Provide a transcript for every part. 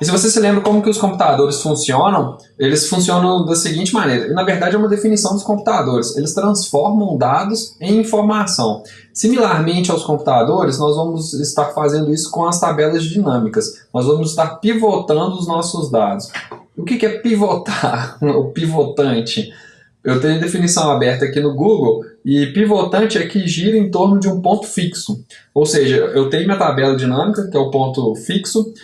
E se você se lembra como que os computadores funcionam, eles funcionam da seguinte maneira. E, na verdade, é uma definição dos computadores. Eles transformam dados em informação. Similarmente aos computadores, nós vamos estar fazendo isso com as tabelas dinâmicas. Nós vamos estar pivotando os nossos dados. O que é pivotar? O pivotante. Eu tenho definição aberta aqui no Google, e pivotante é que gira em torno de um ponto fixo. Ou seja, eu tenho minha tabela dinâmica, que é o ponto fixo,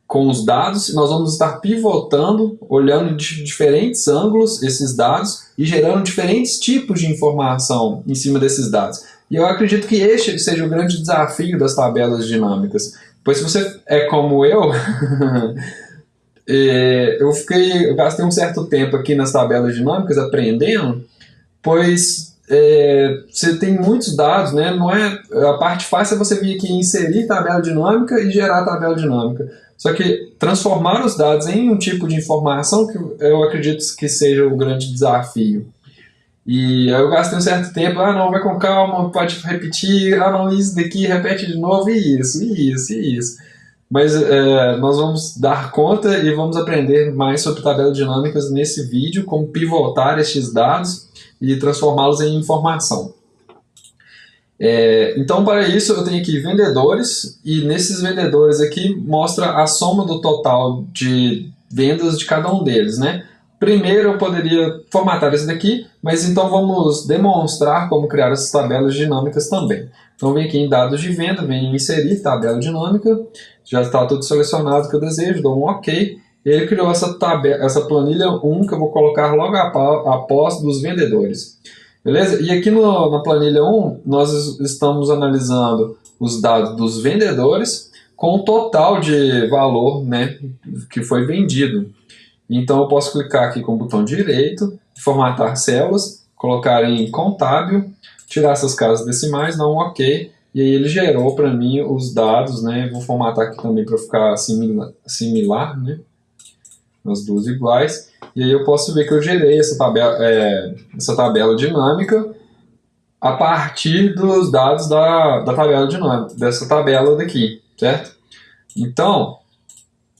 com os dados, e nós vamos estar pivotando, olhando de diferentes ângulos esses dados e gerando diferentes tipos de informação em cima desses dados. E eu acredito que este seja o grande desafio das tabelas dinâmicas. Pois se você é como eu, eu gastei um certo tempo aqui nas tabelas dinâmicas aprendendo, pois você tem muitos dados, né? Não é, a parte fácil é você vir aqui inserir tabela dinâmica e gerar tabela dinâmica. Só que transformar os dados em um tipo de informação que eu acredito que seja o grande desafio. E eu gastei um certo tempo, não, vai com calma, pode repetir, não, isso daqui, repete de novo, e isso, e isso, e isso. Mas nós vamos dar conta e vamos aprender mais sobre tabelas dinâmicas nesse vídeo, como pivotar estes dados e transformá-los em informação. Então, para isso, eu tenho aqui vendedores, e nesses vendedores aqui mostra a soma do total de vendas de cada um deles, né? Primeiro eu poderia formatar esse daqui, mas então vamos demonstrar como criar essas tabelas dinâmicas também. Então vem aqui em dados de venda, vem em inserir tabela dinâmica, já está tudo selecionado que eu desejo, dou um OK. Ele criou essa planilha 1 que eu vou colocar logo após dos vendedores. Beleza? E aqui na planilha 1, nós estamos analisando os dados dos vendedores com o total de valor, né, que foi vendido. Então eu posso clicar aqui com o botão direito, formatar células, colocar em contábil, tirar essas casas decimais, dar um OK, e aí ele gerou para mim os dados, né? Vou formatar aqui também para ficar similar, né? As duas iguais, e aí eu posso ver que eu gerei essa tabela dinâmica a partir dos dados da tabela dinâmica, dessa tabela daqui, certo? Então,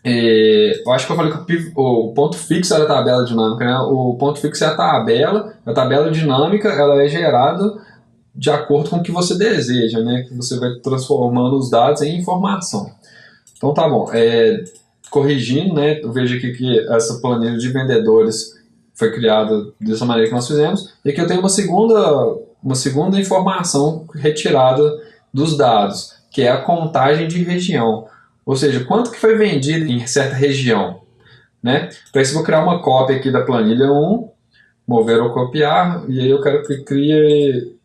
eu acho que eu falei que o ponto fixo era a tabela dinâmica, né? O ponto fixo é a tabela dinâmica ela é gerada de acordo com o que você deseja, né? Que você vai transformando os dados em informação. Então tá bom, corrigindo, né? Eu vejo aqui que essa planilha de vendedores foi criada dessa maneira que nós fizemos, e aqui eu tenho uma segunda informação retirada dos dados, que é a contagem de região. Ou seja, quanto que foi vendido em certa região, né? Para isso eu vou criar uma cópia aqui da planilha 1, mover ou copiar, e aí eu quero que crie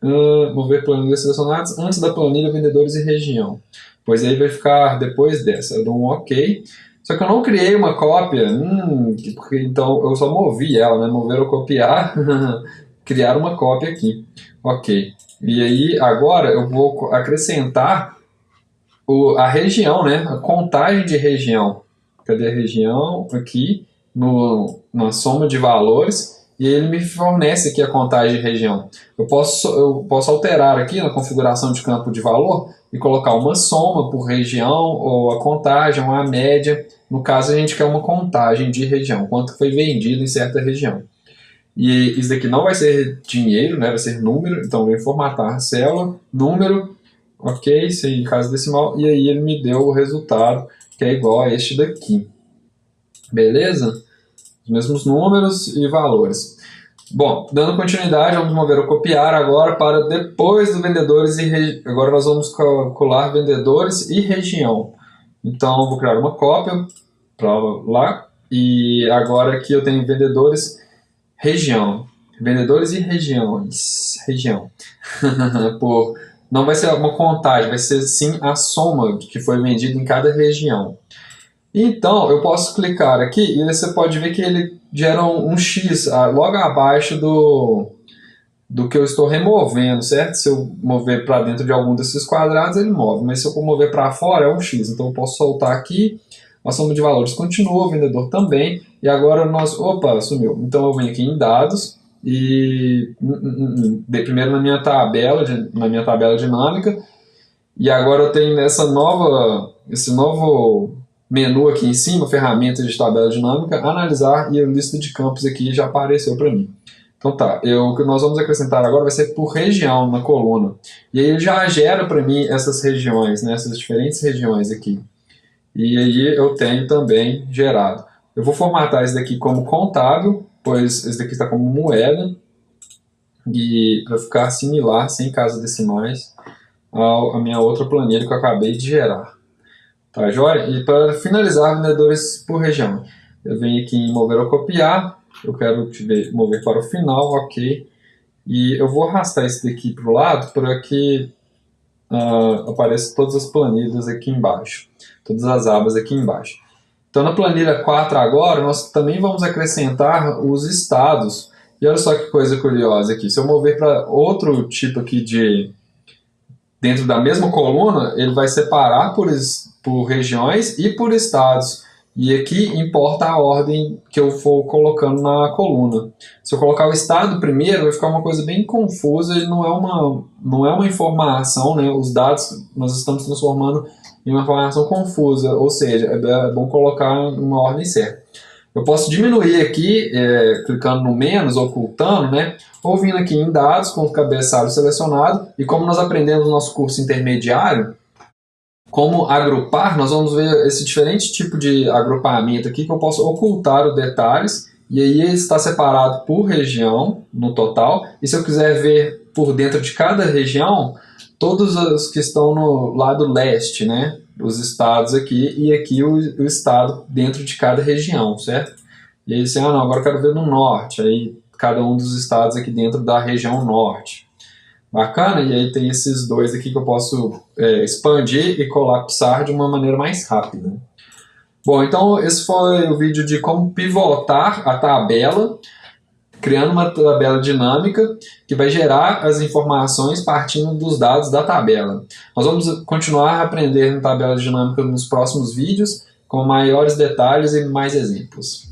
mover planilhas selecionadas antes da planilha vendedores e região. Pois aí vai ficar depois dessa. Eu dou um OK. Só que eu não criei uma cópia, porque então eu só movi ela, né? Mover ou copiar, criar uma cópia aqui. OK. E aí agora eu vou acrescentar a região, né? A contagem de região. Cadê a região? Aqui, na soma de valores, e ele me fornece aqui a contagem de região. Eu posso alterar aqui na configuração de campo de valor e colocar uma soma por região, ou a contagem, ou a média. No caso, a gente quer uma contagem de região, quanto foi vendido em certa região. E isso daqui não vai ser dinheiro, né? Vai ser número, então vem formatar célula, número, OK, sem casa decimal, e aí ele me deu o resultado, que é igual a este daqui. Beleza? Os mesmos números e valores. Bom, dando continuidade, vamos mover o copiar agora para depois do vendedores e agora nós vamos calcular vendedores e região. Então, vou criar uma cópia para lá, e agora aqui eu tenho vendedores, região. Vendedores e regiões. Região. Não vai ser uma contagem, vai ser sim a soma que foi vendido em cada região. Então, eu posso clicar aqui e você pode ver que ele gera um X logo abaixo do que eu estou removendo, certo? Se eu mover para dentro de algum desses quadrados, ele move, mas se eu mover para fora, é um X. Então, eu posso soltar aqui, a soma de valores continua, o vendedor também, e agora nós... Opa, sumiu. Então, eu venho aqui em dados e... primeiro na minha tabela dinâmica, e agora eu tenho esse novo menu aqui em cima, ferramentas de tabela dinâmica, analisar, e a lista de campos aqui já apareceu para mim. Então tá, o que nós vamos acrescentar agora vai ser por região na coluna. E aí ele já gera para mim essas regiões, né, essas diferentes regiões aqui. E aí eu tenho também gerado. Eu vou formatar esse daqui como contábil, pois esse daqui está como moeda, e para ficar similar, sem casas decimais, à minha outra planilha que eu acabei de gerar. Tá, joia? E para finalizar, vendedores por região, eu venho aqui em mover ou copiar, eu quero mover para o final, ok, e eu vou arrastar esse daqui para o lado para que apareçam todas as planilhas aqui embaixo, todas as abas aqui embaixo. Então na planilha 4 agora, nós também vamos acrescentar os estados, e olha só que coisa curiosa aqui, se eu mover para outro tipo aqui dentro da mesma coluna, ele vai separar por regiões e por estados. E aqui importa a ordem que eu for colocando na coluna. Se eu colocar o estado primeiro, vai ficar uma coisa bem confusa e não é uma informação, né? Os dados nós estamos transformando em uma informação confusa, ou seja, é bom colocar uma ordem certa. Eu posso diminuir aqui, clicando no menos, ocultando, né? Ou vindo aqui em dados com o cabeçalho selecionado, e como nós aprendemos no nosso curso intermediário, como agrupar, nós vamos ver esse diferente tipo de agrupamento aqui, que eu posso ocultar os detalhes, e aí ele está separado por região, no total, e se eu quiser ver por dentro de cada região, todos os que estão no lado leste, né? Os estados aqui, e aqui o estado dentro de cada região, certo? E aí você, não, agora eu quero ver no norte, aí cada um dos estados aqui dentro da região norte. Bacana, e aí tem esses dois aqui que eu posso expandir e colapsar de uma maneira mais rápida. Bom, então esse foi o vídeo de como pivotar a tabela, criando uma tabela dinâmica que vai gerar as informações partindo dos dados da tabela. Nós vamos continuar aprendendo tabela dinâmica nos próximos vídeos, com maiores detalhes e mais exemplos.